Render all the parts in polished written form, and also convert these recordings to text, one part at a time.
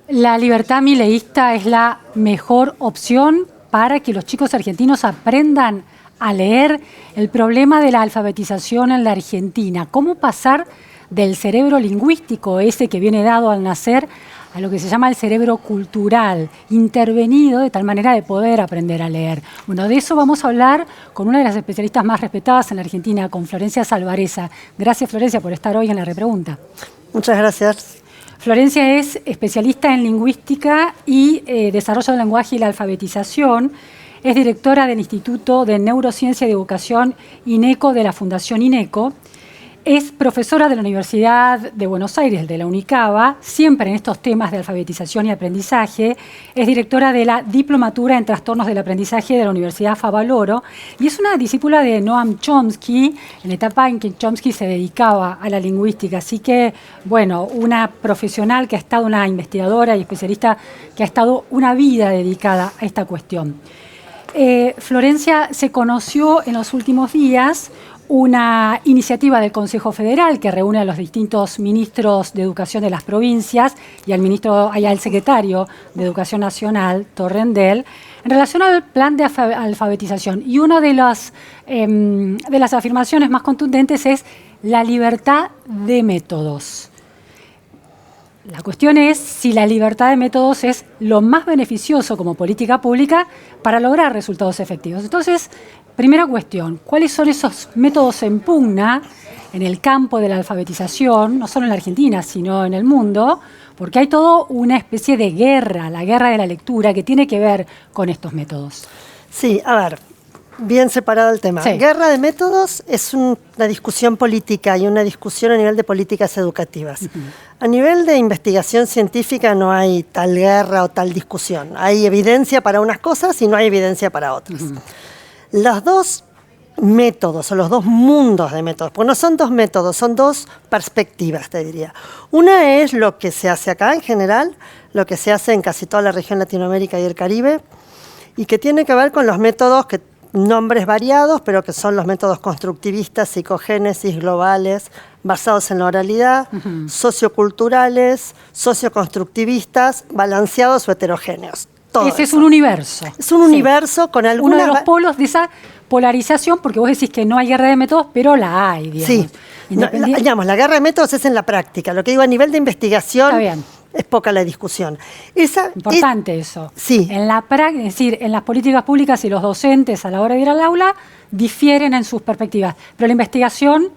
La libertad mileísta es la mejor opción para que los chicos argentinos aprendan a leer. El problema de la alfabetización en la Argentina, cómo pasar del cerebro lingüístico, ese que viene dado al nacer, a lo que se llama el cerebro cultural, intervenido de tal manera de poder aprender a leer. Bueno, de eso vamos a hablar con una de las especialistas más respetadas en la Argentina, con Florencia Salvarezza. Gracias, Florencia, por estar hoy en la repregunta. Muchas gracias. Florencia es especialista en lingüística y desarrollo del lenguaje y la alfabetización. Es directora del Instituto de Neurociencia y Educación INECO de la Fundación INECO. Es profesora de la Universidad de Buenos Aires, de la UNICABA, siempre en estos temas de alfabetización y aprendizaje. Es directora de la Diplomatura en Trastornos del Aprendizaje de la Universidad Favaloro y es una discípula de Noam Chomsky, en la etapa en que Chomsky se dedicaba a la lingüística. Así que, bueno, una profesional que ha estado, una investigadora y especialista que ha estado una vida dedicada a esta cuestión. Florencia se conoció en los últimos días una iniciativa del Consejo Federal que reúne a los distintos ministros de Educación de las provincias y al secretario de Educación Nacional, Torrendel, en relación al plan de alfabetización. Y una de las afirmaciones más contundentes es la libertad de métodos. La cuestión es si la libertad de métodos es lo más beneficioso como política pública para lograr resultados efectivos. Entonces, primera cuestión, ¿cuáles son esos métodos en pugna en el campo de la alfabetización, no solo en la Argentina, sino en el mundo? Porque hay toda una especie de guerra, la guerra de la lectura, que tiene que ver con estos métodos. Sí, a ver, bien separado el tema. Sí. Guerra de métodos es una discusión política y una discusión a nivel de políticas educativas. A nivel de investigación científica no hay tal guerra o tal discusión. Hay evidencia para unas cosas y no hay evidencia para otras. Los dos métodos o los dos mundos de métodos, porque no son dos métodos, son dos perspectivas, te diría. Una es lo que se hace acá en general, lo que se hace en casi toda la región Latinoamérica y el Caribe, y que tiene que ver con los métodos, nombres variados, pero que son los métodos constructivistas, psicogénesis, globales, basados en la oralidad, socioculturales, socioconstructivistas, balanceados o heterogéneos. Ese es un universo. Es un universo con algunos... Uno de los polos de esa polarización, porque vos decís que no hay guerra de métodos, pero la hay, digamos. Sí, digamos, la guerra de métodos es en la práctica. Lo que digo a nivel de investigación... Está bien. Es poca la discusión. Importante eso. Sí. Es decir, en las políticas públicas y los docentes a la hora de ir al aula difieren en sus perspectivas, pero la investigación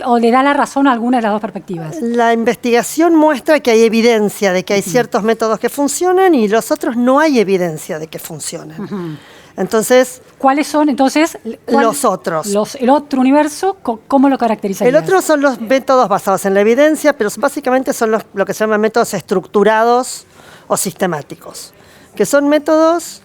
o le da la razón a alguna de las dos perspectivas. La investigación muestra que hay evidencia de que hay ciertos métodos que funcionan y los otros no hay evidencia de que funcionan. Entonces, ¿cuáles son entonces los otros? El otro universo, ¿cómo lo caracterizarías? El otro son los métodos basados en la evidencia, pero básicamente son lo que se llaman métodos estructurados o sistemáticos, que son métodos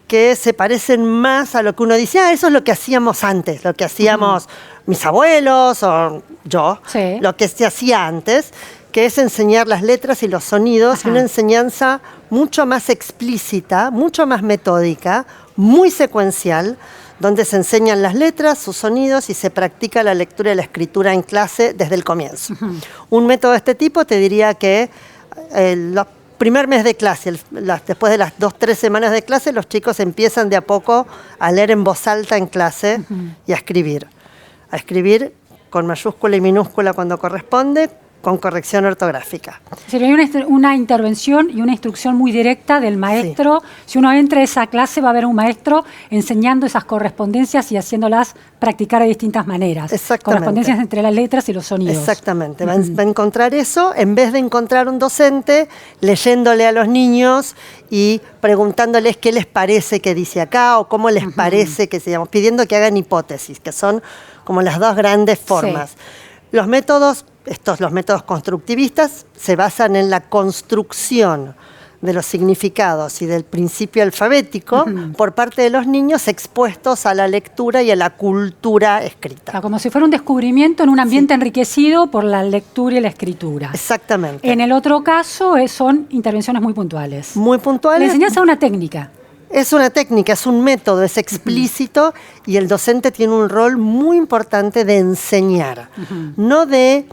que se parecen más a lo que uno dice, eso es lo que hacíamos antes, lo que hacíamos mis abuelos o yo, lo que se hacía antes, que es enseñar las letras y los sonidos, y una enseñanza mucho más explícita, mucho más metódica, muy secuencial, donde se enseñan las letras, sus sonidos y se practica la lectura y la escritura en clase desde el comienzo. Un método de este tipo te diría que el primer mes de clase, después de las 2-3 semanas de clase, los chicos empiezan de a poco a leer en voz alta en clase y a escribir. A escribir con mayúscula y minúscula cuando corresponde, con corrección ortográfica. Sería una intervención y una instrucción muy directa del maestro. Sí. Si uno entra a esa clase va a haber un maestro enseñando esas correspondencias y haciéndolas practicar de distintas maneras. Exactamente. Correspondencias entre las letras y los sonidos. Exactamente. Va a encontrar eso en vez de encontrar un docente leyéndole a los niños y preguntándoles qué les parece que dice acá o cómo les parece que se llama, pidiendo que hagan hipótesis, que son como las dos grandes formas. Los métodos constructivistas se basan en la construcción de los significados y del principio alfabético por parte de los niños expuestos a la lectura y a la cultura escrita. Como si fuera un descubrimiento en un ambiente enriquecido por la lectura y la escritura. Exactamente. En el otro caso son intervenciones muy puntuales. Muy puntuales. La enseñanza es una técnica. Es una técnica, es un método, es explícito y el docente tiene un rol muy importante de enseñar, no de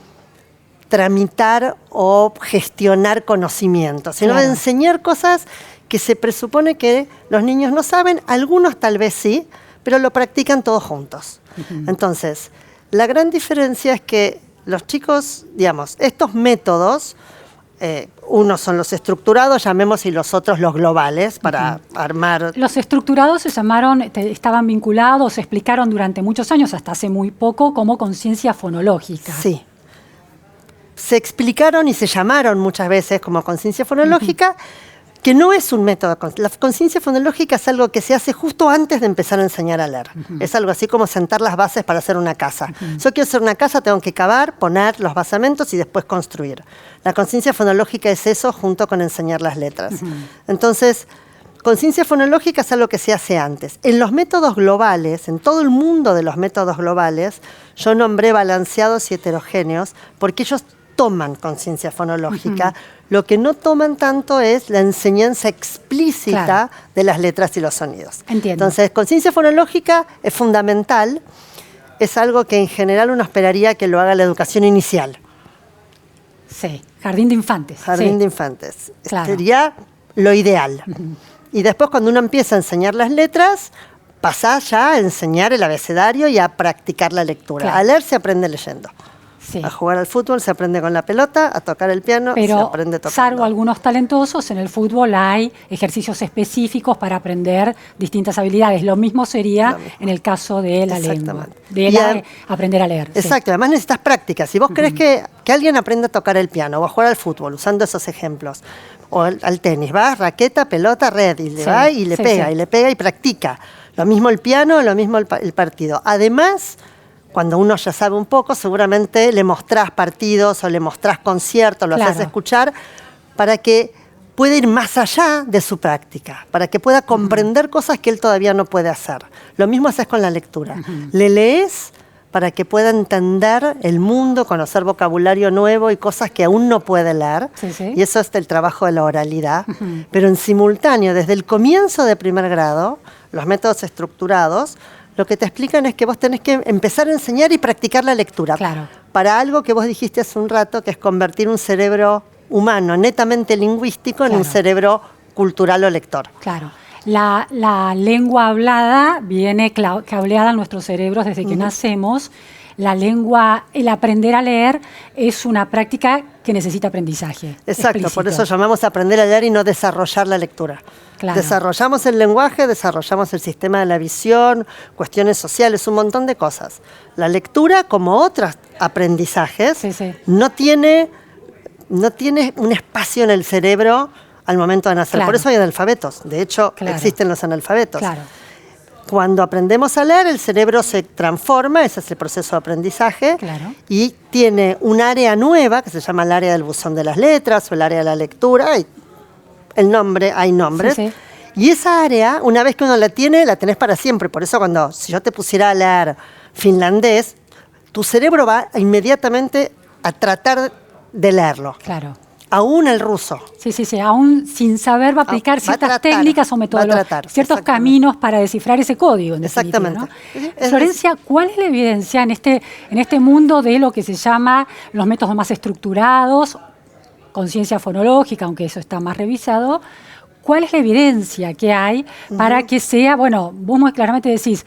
tramitar o gestionar conocimientos, sino de enseñar cosas que se presupone que los niños no saben, algunos tal vez sí, pero lo practican todos juntos. Entonces, la gran diferencia es que los chicos, digamos, estos métodos, unos son los estructurados, llamemos, y los otros los globales, para armar... Los estructurados se llamaron, estaban vinculados, se explicaron durante muchos años, hasta hace muy poco, como conciencia fonológica. Sí. Se explicaron y se llamaron muchas veces como conciencia fonológica, que no es un método. La conciencia fonológica es algo que se hace justo antes de empezar a enseñar a leer. Es algo así como sentar las bases para hacer una casa. Yo quiero hacer una casa, tengo que cavar, poner los basamentos y después construir. La conciencia fonológica es eso junto con enseñar las letras. Entonces, conciencia fonológica es algo que se hace antes. En los métodos globales, en todo el mundo de los métodos globales, yo nombré balanceados y heterogéneos porque ellos toman conciencia fonológica. Lo que no toman tanto es la enseñanza explícita de las letras y los sonidos. Entiendo. Entonces, conciencia fonológica es fundamental, es algo que en general uno esperaría que lo haga la educación inicial. Sí, jardín de infantes. Jardín de infantes. Claro. Sería lo ideal. Y después cuando uno empieza a enseñar las letras, pasás ya a enseñar el abecedario y a practicar la lectura. Claro. A leer se aprende leyendo. Sí. A jugar al fútbol se aprende con la pelota, a tocar el piano se aprende tocando. Salvo algunos talentosos, en el fútbol hay ejercicios específicos para aprender distintas habilidades. Lo mismo sería en el caso de la lengua, de aprender a leer. Exacto, además necesitas práctica. Si vos querés que alguien aprenda a tocar el piano o a jugar al fútbol, usando esos ejemplos, o al tenis, va, raqueta, pelota, red, y le va y le pega, y le pega y practica. Lo mismo el piano, lo mismo el partido. Además, cuando uno ya sabe un poco, seguramente le mostrás partidos o le mostrás conciertos, lo haces escuchar, para que pueda ir más allá de su práctica, para que pueda comprender cosas que él todavía no puede hacer. Lo mismo haces con la lectura. Le lees para que pueda entender el mundo, conocer vocabulario nuevo y cosas que aún no puede leer. Y eso es el trabajo de la oralidad. Pero en simultáneo, desde el comienzo de primer grado, los métodos estructurados, lo que te explican es que vos tenés que empezar a enseñar y practicar la lectura. Para algo que vos dijiste hace un rato, que es convertir un cerebro humano netamente lingüístico en un cerebro cultural o lector. Claro. La lengua hablada viene cableada en nuestros cerebros desde que nacemos. La lengua, el aprender a leer es una práctica que necesita aprendizaje. Exacto, explícito. por eso llamamos a aprender a leer y no desarrollar la lectura. Desarrollamos el lenguaje, desarrollamos el sistema de la visión, cuestiones sociales, un montón de cosas. La lectura, como otros aprendizajes, no tiene un espacio en el cerebro al momento de nacer. Por eso hay analfabetos. De hecho, existen los analfabetos. Cuando aprendemos a leer, el cerebro se transforma, ese es el proceso de aprendizaje, y tiene un área nueva que se llama el área del buzón de las letras o el área de la lectura. Hay nombres. Y esa área, una vez que uno la tiene, la tenés para siempre. Por eso si yo te pusiera a leer finlandés, tu cerebro va inmediatamente a tratar de leerlo. Aún el ruso. Aún sin saber va a aplicar ciertas técnicas o metodologías, ciertos caminos para descifrar ese código. Exactamente. ¿No? Florencia, ¿cuál es la evidencia en este mundo de lo que se llama los métodos más estructurados, conciencia fonológica, aunque eso está más revisado? ¿Cuál es la evidencia que hay para que sea, vos muy claramente decís,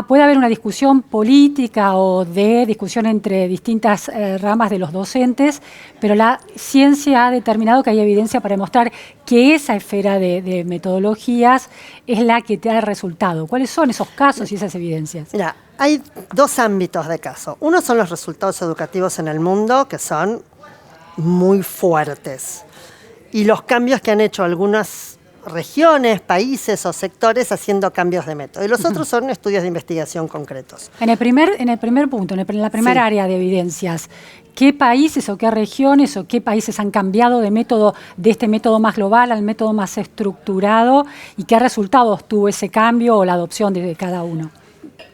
puede haber una discusión política o de discusión entre distintas ramas de los docentes, pero la ciencia ha determinado que hay evidencia para demostrar que esa esfera de metodologías es la que te da el resultado. ¿Cuáles son esos casos y esas evidencias? Mira, hay dos ámbitos de caso. Uno son los resultados educativos en el mundo, que son muy fuertes. Y los cambios que han hecho algunas regiones, países o sectores haciendo cambios de método. Y los otros son estudios de investigación concretos. En el primer punto, en la primera área de evidencias, ¿qué países o qué regiones o qué países han cambiado de método, de este método más global al método más estructurado, y qué resultados tuvo ese cambio o la adopción de cada uno?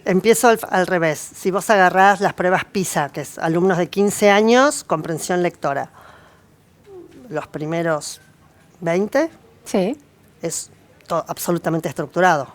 Empiezo al revés. Si vos agarrás las pruebas PISA, que es alumnos de 15 años, comprensión lectora, los primeros 20, es absolutamente estructurado.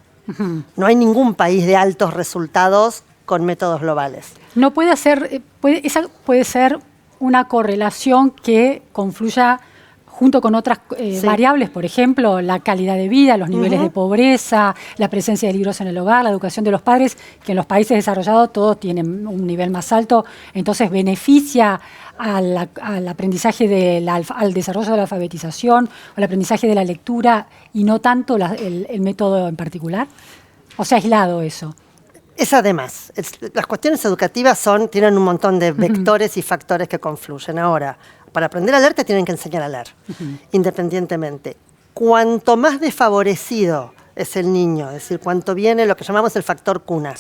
No hay ningún país de altos resultados con métodos globales. No puede ser, esa puede ser una correlación que confluya junto con otras variables, por ejemplo, la calidad de vida, los niveles de pobreza, la presencia de libros en el hogar, la educación de los padres, que en los países desarrollados todos tienen un nivel más alto, entonces beneficia al aprendizaje al desarrollo de la alfabetización, o al aprendizaje de la lectura, y no tanto el método en particular. O sea, aislado eso. Es además. Las cuestiones educativas tienen un montón de vectores y factores que confluyen. Ahora, para aprender a leer te tienen que enseñar a leer, independientemente. Cuanto más desfavorecido es el niño, es decir, cuanto viene lo que llamamos el factor cuna,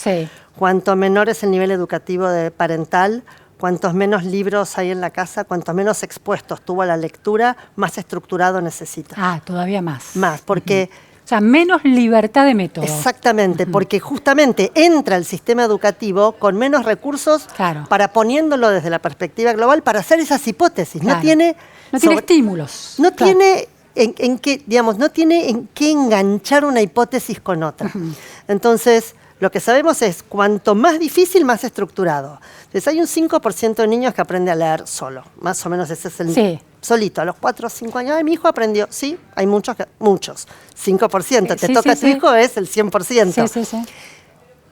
cuanto menor es el nivel educativo parental, cuantos menos libros hay en la casa, cuantos menos expuestos tuvo a la lectura, más estructurado necesita. Ah, todavía más. Más, porque... O sea, menos libertad de método. Exactamente, porque justamente entra el sistema educativo con menos recursos para poniéndolo desde la perspectiva global para hacer esas hipótesis. No tiene estímulos. No tiene en qué enganchar una hipótesis con otra. Entonces, lo que sabemos es cuanto más difícil, más estructurado. Entonces, hay un 5% de niños que aprende a leer solo. Más o menos ese es el... Solito, a los 4 o 5 años. Ay, mi hijo aprendió. Sí, hay muchos. 5%. Te toca a tu hijo, es el 100%. Sí.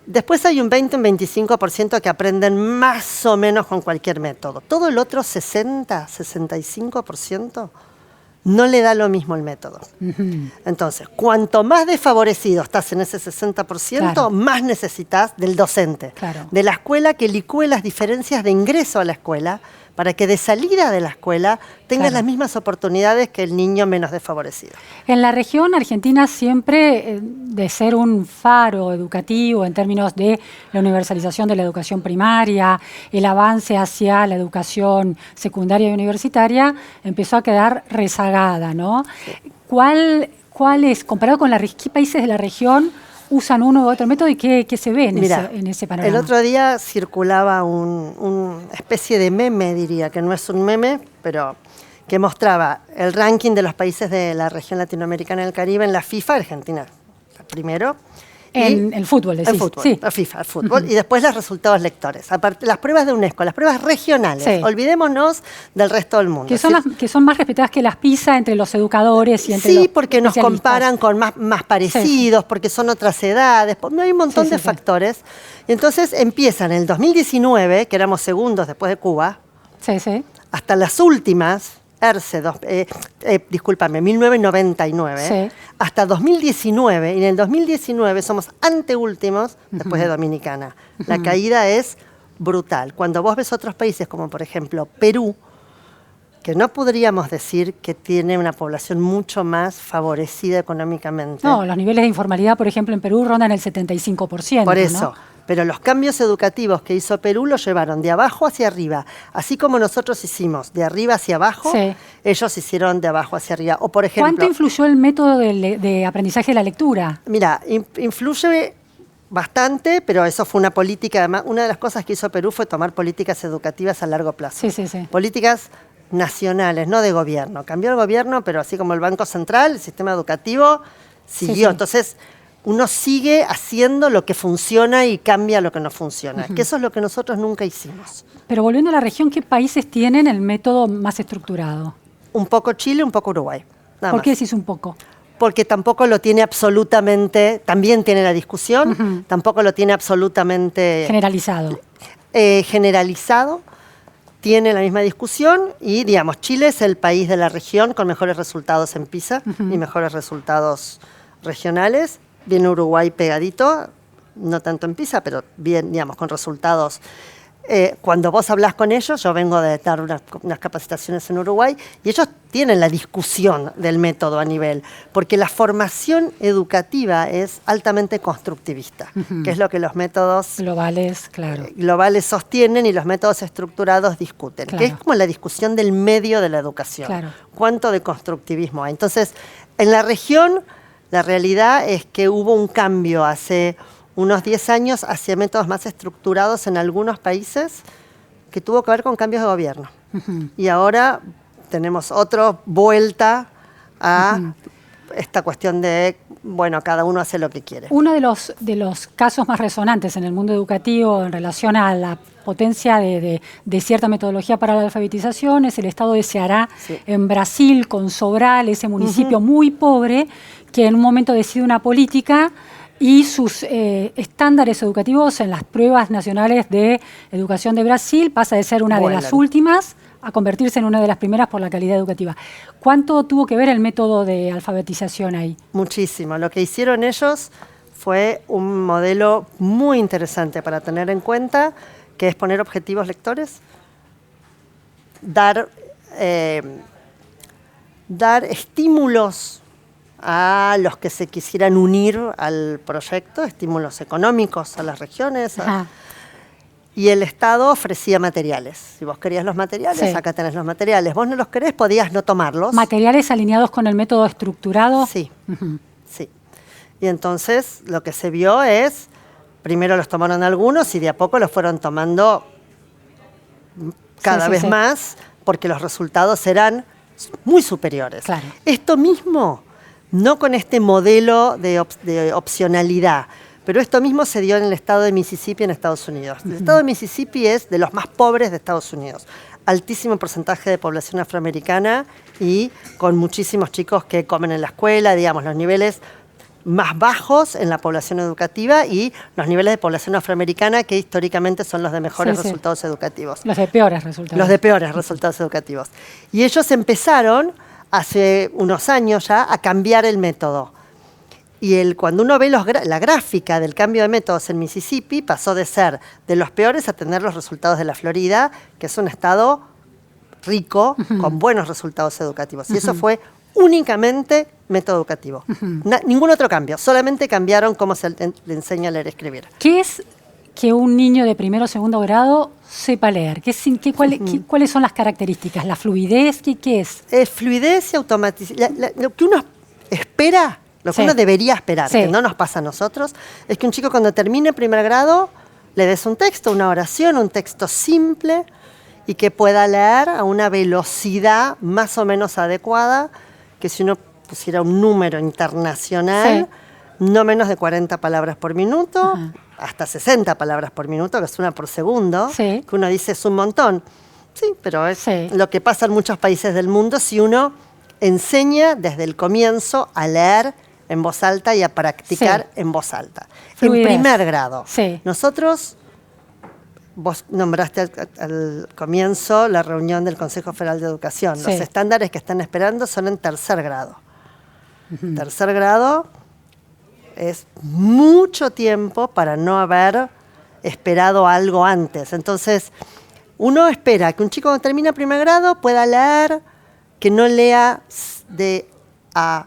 Después hay un 20, un 25% que aprenden más o menos con cualquier método. Todo el otro 60, 65% no le da lo mismo el método. Entonces, cuanto más desfavorecido estás en ese 60%, más necesitas del docente, de la escuela que licúe las diferencias de ingreso a la escuela para que de salida de la escuela tengas las mismas oportunidades que el niño menos desfavorecido. En la región, Argentina siempre, de ser un faro educativo en términos de la universalización de la educación primaria, el avance hacia la educación secundaria y universitaria, empezó a quedar rezagada, ¿no? ¿Cuál es, comparado con qué países de la región usan uno u otro método y qué se ve en ese panorama? El otro día circulaba una especie de meme, diría, que no es un meme, pero que mostraba el ranking de los países de la región latinoamericana y el Caribe en la FIFA, Argentina primero. En el fútbol, decís. El fútbol, la FIFA, el fútbol. Y después los resultados lectores. Aparte, las pruebas de UNESCO, las pruebas regionales. Olvidémonos del resto del mundo. Que son más respetadas que las PISA entre los educadores y entre los porque nos comparan con más parecidos, porque son otras edades. Hay un montón de factores. Y entonces empiezan en el 2019, que éramos segundos después de Cuba, hasta las últimas... 1999, hasta 2019, y en el 2019 somos anteúltimos después de Dominicana. La caída es brutal. Cuando vos ves otros países como por ejemplo Perú, que no podríamos decir que tiene una población mucho más favorecida económicamente. No, los niveles de informalidad, por ejemplo, en Perú rondan el 75%. Por eso. ¿no? Pero los cambios educativos que hizo Perú los llevaron de abajo hacia arriba. Así como nosotros hicimos de arriba hacia abajo, ellos hicieron de abajo hacia arriba. O por ejemplo, ¿cuánto influyó el método de aprendizaje de la lectura? Mira, influye bastante, pero eso fue una política. Además, una de las cosas que hizo Perú fue tomar políticas educativas a largo plazo. Políticas nacionales, no de gobierno. Cambió el gobierno, pero así como el Banco Central, el sistema educativo siguió. Entonces, uno sigue haciendo lo que funciona y cambia lo que no funciona, que eso es lo que nosotros nunca hicimos. Pero volviendo a la región, ¿qué países tienen el método más estructurado? Un poco Chile, un poco Uruguay. ¿Por qué decís un poco? Porque tampoco lo tiene absolutamente, también tiene la discusión, tampoco lo tiene absolutamente... Generalizado. Generalizado, tiene la misma discusión y, digamos, Chile es el país de la región con mejores resultados en PISA y mejores resultados regionales. Viene Uruguay pegadito, no tanto en PISA, pero bien, digamos, con resultados. Cuando vos hablás con ellos, yo vengo de dar unas capacitaciones en Uruguay, y ellos tienen la discusión del método a nivel, porque la formación educativa es altamente constructivista, que es lo que los métodos globales sostienen y los métodos estructurados discuten, que es como la discusión del medio de la educación. ¿Cuánto de constructivismo hay? Entonces, en la región, la realidad es que hubo un cambio hace unos 10 años hacia métodos más estructurados en algunos países que tuvo que ver con cambios de gobierno. Y ahora tenemos otra vuelta a esta cuestión de bueno, cada uno hace lo que quiere. Uno de los casos más resonantes en el mundo educativo en relación a la potencia de cierta metodología para la alfabetización es el estado de Ceará, Sí. en Brasil, con Sobral, ese municipio muy pobre, que en un momento decide una política y sus estándares educativos en las pruebas nacionales de educación de Brasil pasa de ser una de las últimas a convertirse en una de las primeras por la calidad educativa. ¿Cuánto tuvo que ver el método de alfabetización ahí? Muchísimo. Lo que hicieron ellos fue un modelo muy interesante para tener en cuenta, que es poner objetivos lectores, dar estímulos a los que se quisieran unir al proyecto, estímulos económicos a las regiones, y el Estado ofrecía materiales. Si vos querías los materiales, Sí. acá tenés los materiales. Vos no los querés, podías no tomarlos. ¿Materiales alineados con el método estructurado? Sí, sí. Y entonces lo que se vio es, primero los tomaron algunos y de a poco los fueron tomando cada vez más, porque los resultados eran muy superiores. Claro. Esto mismo, no con este modelo de opcionalidad, pero esto mismo se dio en el estado de Mississippi en Estados Unidos. El estado de Mississippi es de los más pobres de Estados Unidos. Altísimo porcentaje de población afroamericana y con muchísimos chicos que comen en la escuela, digamos, los niveles más bajos en la población educativa y los niveles de población afroamericana que históricamente son los de mejores resultados educativos. Los de peores resultados. Los de peores resultados educativos. Y ellos empezaron hace unos años ya a cambiar el método. Y cuando uno ve la gráfica del cambio de métodos en Mississippi, pasó de ser de los peores a tener los resultados de la Florida, que es un estado rico, con buenos resultados educativos. Y eso fue únicamente método educativo. Ningún otro cambio, solamente cambiaron cómo se le enseña a leer y escribir. ¿Qué es que un niño de primero o segundo grado sepa leer? ¿Cuáles son las características? ¿La fluidez? ¿Qué es? Fluidez y automatización. Lo que uno espera, lo que uno debería esperar, que no nos pasa a nosotros, es que un chico cuando termine primer grado le des un texto, una oración, un texto simple y que pueda leer a una velocidad más o menos adecuada, que si uno pusiera un número internacional, no menos de 40 palabras por minuto, hasta 60 palabras por minuto, que es una por segundo, que uno dice es un montón. Sí, pero es lo que pasa en muchos países del mundo si uno enseña desde el comienzo a leer en voz alta y a practicar en voz alta. Fluidez. En primer grado. Nosotros, vos nombraste al comienzo la reunión del Consejo Federal de Educación. Los estándares que están esperando son en tercer grado. Tercer grado es mucho tiempo para no haber esperado algo antes. Entonces, uno espera que un chico cuando termina primer grado pueda leer, que no lea de a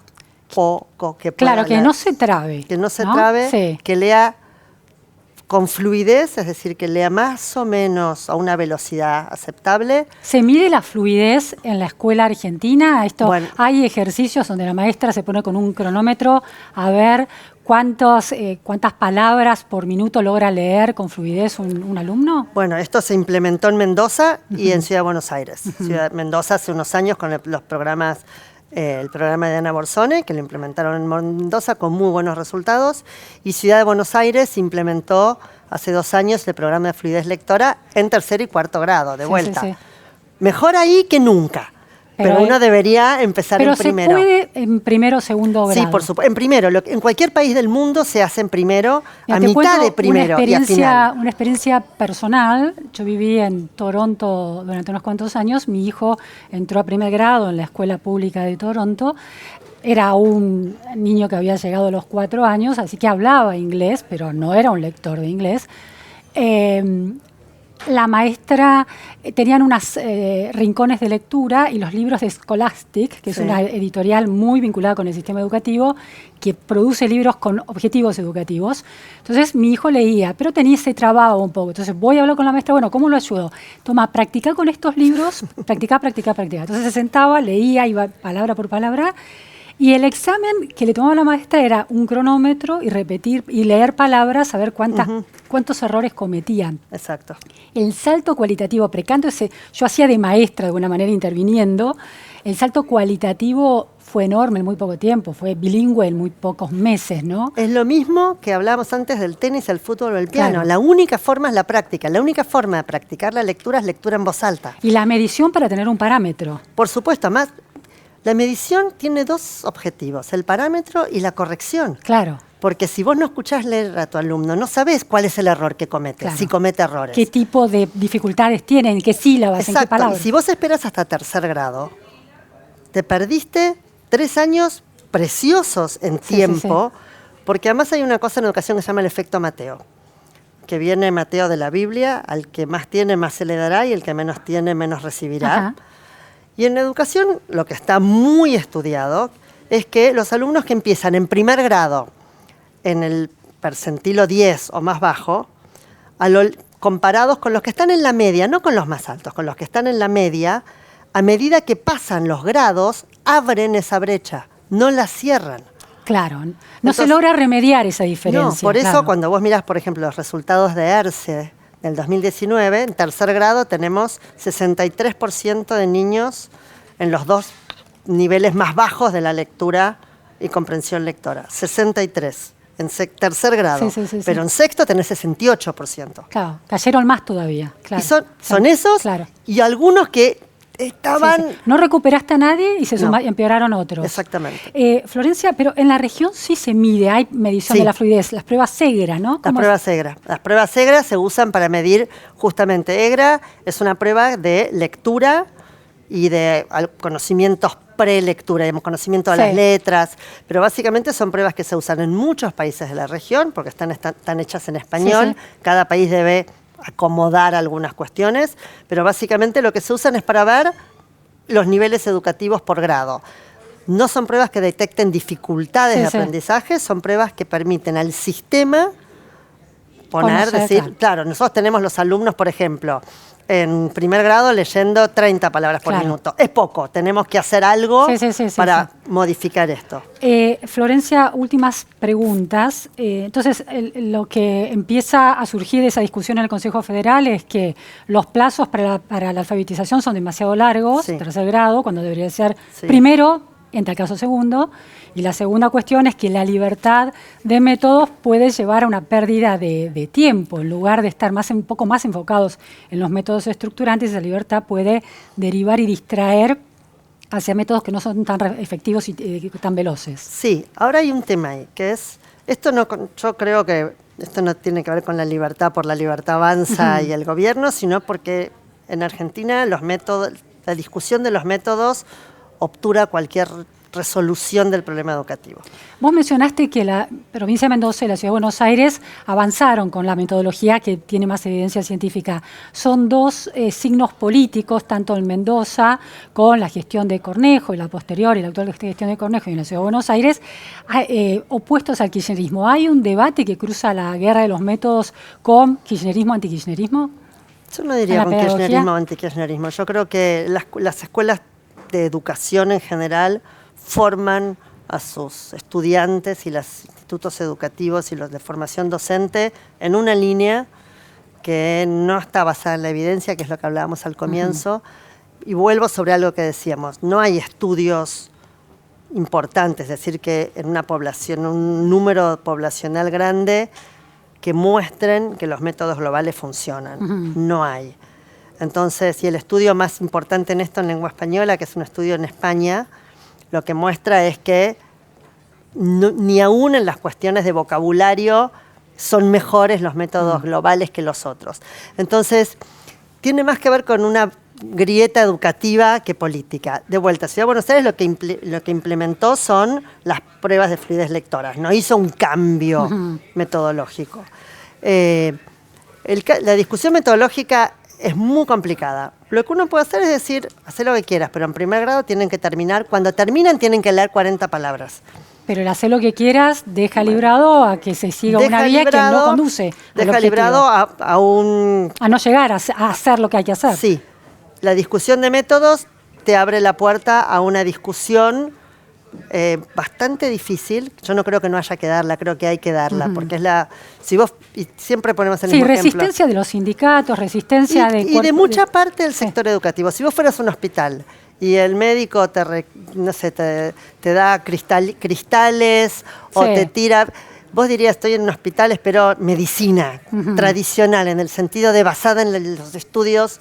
poco, que pueda Claro, que leer, no se trabe. que no se trabe, que lea con fluidez, es decir, que lea más o menos a una velocidad aceptable. ¿Se mide la fluidez en la escuela argentina? Hay ejercicios donde la maestra se pone con un cronómetro a ver cuántas palabras por minuto logra leer con fluidez un alumno. Bueno, esto se implementó en Mendoza y en Ciudad de Buenos Aires. Mendoza hace unos años con los programas, el programa de Ana Borzone, que lo implementaron en Mendoza con muy buenos resultados, y Ciudad de Buenos Aires implementó hace 2 años el programa de fluidez lectora en tercer y cuarto grado, de vuelta. Mejor ahí que nunca. Pero uno debería empezar en primero. Pero se puede en primero o segundo grado. Sí, por supuesto. En primero. En cualquier país del mundo se hace en primero, a mitad de primero y a final. Una experiencia personal. Yo viví en Toronto durante unos cuantos años. Mi hijo entró a primer grado en la escuela pública de Toronto. Era un niño que había llegado a los 4 años, así que hablaba inglés, pero no era un lector de inglés. La maestra, tenían unos rincones de lectura y los libros de Scholastic, que es una editorial muy vinculada con el sistema educativo, que produce libros con objetivos educativos. Entonces mi hijo leía, pero tenía ese trabajo un poco. Entonces voy a hablar con la maestra, bueno, ¿cómo lo ayudo? Toma, practica con estos libros, practica. Entonces se sentaba, leía, iba palabra por palabra. Y el examen que le tomaba la maestra era un cronómetro y repetir y leer palabras, a ver cuántas cuántos errores cometían. Exacto. El salto cualitativo precanto, yo hacía de maestra de alguna manera interviniendo, el salto cualitativo fue enorme en muy poco tiempo, fue bilingüe en muy pocos meses, ¿no? Es lo mismo que hablábamos antes del tenis, el fútbol o el piano. Claro. La única forma es la práctica. La única forma de practicar la lectura es lectura en voz alta. Y la medición para tener un parámetro. Por supuesto, además, la medición tiene dos objetivos, el parámetro y la corrección. Claro. Porque si vos no escuchás leer a tu alumno, no sabés cuál es el error que comete, Claro. si comete errores. ¿Qué tipo de dificultades tienen? ¿En qué sílabas? ¿En qué Exacto. Y palabras? si vos esperas hasta tercer grado, te perdiste 3 años preciosos en tiempo, porque además hay una cosa en educación que se llama el efecto Mateo, que viene Mateo de la Biblia, al que más tiene más se le dará y el que menos tiene menos recibirá. Ajá. Y en educación lo que está muy estudiado es que los alumnos que empiezan en primer grado en el percentilo 10 o más bajo, comparados con los que están en la media, no con los más altos, con los que están en la media, a medida que pasan los grados, abren esa brecha, no la cierran. Claro, no Entonces, se logra remediar esa diferencia. No, por eso claro. cuando vos mirás, por ejemplo, los resultados de ERCE del 2019, en tercer grado tenemos 63% de niños en los 2 niveles más bajos de la lectura y comprensión lectora. 63 en tercer grado, pero en sexto tenés 68%. Claro, cayeron más todavía. Claro. Y son esos claro. y algunos que estaban... No recuperaste a nadie y empeoraron otros. Exactamente. Florencia, pero en la región sí se mide, hay medición de la fluidez, las pruebas SEGRA, ¿no? Las pruebas SEGRA se usan para medir justamente. EGRA es una prueba de lectura y de conocimientos prelectura, digamos, conocimiento de las letras, pero básicamente son pruebas que se usan en muchos países de la región porque están hechas en español. Cada país debe acomodar algunas cuestiones, pero básicamente lo que se usan es para ver los niveles educativos por grado. No son pruebas que detecten dificultades de aprendizaje, son pruebas que permiten al sistema decir, claro, nosotros tenemos los alumnos, por ejemplo, en primer grado leyendo 30 palabras por minuto. Es poco, tenemos que hacer algo para modificar esto. Florencia, últimas preguntas. Entonces, lo que empieza a surgir de esa discusión en el Consejo Federal es que los plazos para la alfabetización son demasiado largos, tercer grado, cuando debería ser primero, en tal caso segundo. Y la segunda cuestión es que la libertad de métodos puede llevar a una pérdida de tiempo. En lugar de estar un poco más enfocados en los métodos estructurantes, esa libertad puede derivar y distraer hacia métodos que no son tan efectivos y tan veloces. Sí, ahora hay un tema ahí, que es, yo creo que esto no tiene que ver con la libertad por la libertad avanza y el gobierno, sino porque en Argentina la discusión de los métodos obtura cualquier resolución del problema educativo. Vos mencionaste que la provincia de Mendoza y la Ciudad de Buenos Aires avanzaron con la metodología que tiene más evidencia científica. Son dos signos políticos, tanto en Mendoza con la gestión de Cornejo y la posterior y la actual gestión de Cornejo y en la Ciudad de Buenos Aires, opuestos al kirchnerismo. ¿Hay un debate que cruza la guerra de los métodos con kirchnerismo, antikirchnerismo? Yo no diría con kirchnerismo o antikirchnerismo. Yo creo que las escuelas de educación en general forman a sus estudiantes y los institutos educativos y los de formación docente en una línea que no está basada en la evidencia, que es lo que hablábamos al comienzo. Y vuelvo sobre algo que decíamos, no hay estudios importantes, es decir, que en una población, un número poblacional grande que muestren que los métodos globales funcionan. No hay. Entonces, y el estudio más importante en esto en lengua española, que es un estudio en España, lo que muestra es que ni aún en las cuestiones de vocabulario son mejores los métodos globales que los otros. Entonces, tiene más que ver con una grieta educativa que política. De vuelta, Ciudad de Buenos Aires lo que implementó son las pruebas de fluidez lectoras, no hizo un cambio metodológico. La discusión metodológica es muy complicada. Lo que uno puede hacer es decir, hacer lo que quieras, pero en primer grado tienen que terminar. Cuando terminan tienen que leer 40 palabras. Pero el hacer lo que quieras deja librado a que se siga una vía que no conduce. Deja librado a no llegar a hacer lo que hay que hacer. Sí. La discusión de métodos te abre la puerta a una discusión bastante difícil. Yo no creo que no haya que darla, creo que hay que darla, porque es la... Si vos, y siempre ponemos el mismo resistencia ejemplo, de los sindicatos, resistencia y de mucha parte del sector educativo. Si vos fueras a un hospital y el médico no sé, te da cristales o te tira... Vos dirías, estoy en un hospital, espero medicina tradicional, en el sentido de basada en los estudios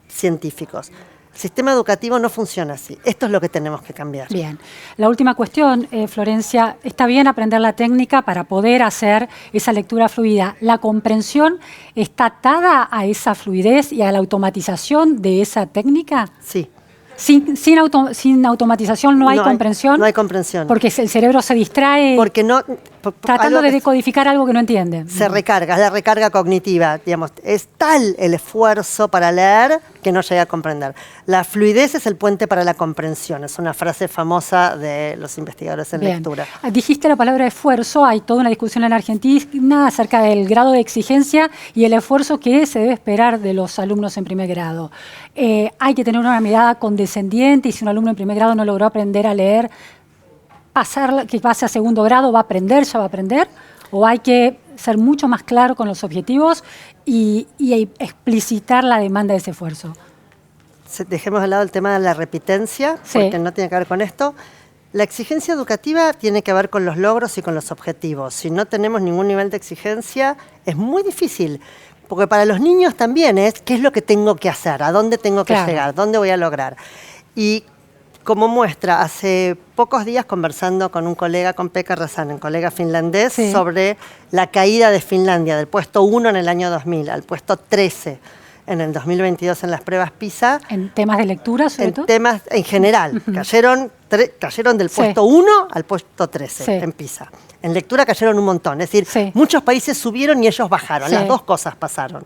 científicos. El sistema educativo no funciona así. Esto es lo que tenemos que cambiar. Bien. La última cuestión, Florencia. Está bien aprender la técnica para poder hacer esa lectura fluida. ¿La comprensión está atada a esa fluidez y a la automatización de esa técnica? Sí. Sin automatización no hay comprensión. No hay comprensión. Porque el cerebro se distrae tratando de decodificar algo que no entiende. Se recarga, es la recarga cognitiva. Digamos, es tal el esfuerzo para leer que no llega a comprender. La fluidez es el puente para la comprensión. Es una frase famosa de los investigadores en lectura. Dijiste la palabra esfuerzo. Hay toda una discusión en Argentina acerca del grado de exigencia y el esfuerzo que se debe esperar de los alumnos en primer grado. Hay que tener una mirada condescendiente, y si un alumno en primer grado no logró aprender a leer, que pase a segundo grado, ¿ya va a aprender? ¿O hay que ser mucho más claro con los objetivos y explicitar la demanda de ese esfuerzo? Dejemos de lado el tema de la repitencia, porque no tiene que ver con esto. La exigencia educativa tiene que ver con los logros y con los objetivos. Si no tenemos ningún nivel de exigencia, es muy difícil. Porque para los niños también es qué es lo que tengo que hacer, a dónde tengo que llegar, dónde voy a lograr. Y como muestra, hace pocos días conversando con un colega, con Pekka Räsänen, un colega finlandés, sobre la caída de Finlandia del puesto 1 en el año 2000 al puesto 13 en el 2022 en las pruebas PISA. ¿En temas de lectura, sobre todo? En temas en general. Cayeron del puesto 1 al puesto 13 en PISA. En lectura cayeron un montón. Es decir, muchos países subieron y ellos bajaron. Las dos cosas pasaron.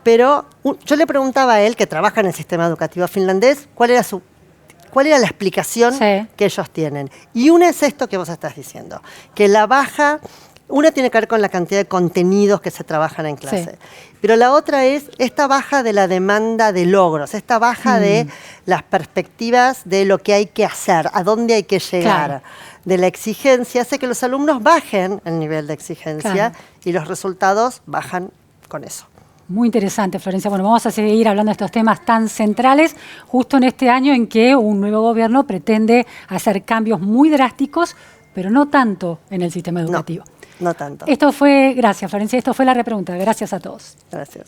Pero yo le preguntaba a él, que trabaja en el sistema educativo finlandés, cuál era la explicación que ellos tienen. Y una es esto que vos estás diciendo, que la baja... Una tiene que ver con la cantidad de contenidos que se trabajan en clase. Pero la otra es esta baja de la demanda de logros, esta baja de las perspectivas de lo que hay que hacer, a dónde hay que llegar, de la exigencia, hace que los alumnos bajen el nivel de exigencia y los resultados bajan con eso. Muy interesante, Florencia. Bueno, vamos a seguir hablando de estos temas tan centrales justo en este año en que un nuevo gobierno pretende hacer cambios muy drásticos, pero no tanto en el sistema educativo. No tanto. Gracias, Florencia. Esto fue La Repregunta. Gracias a todos. Gracias.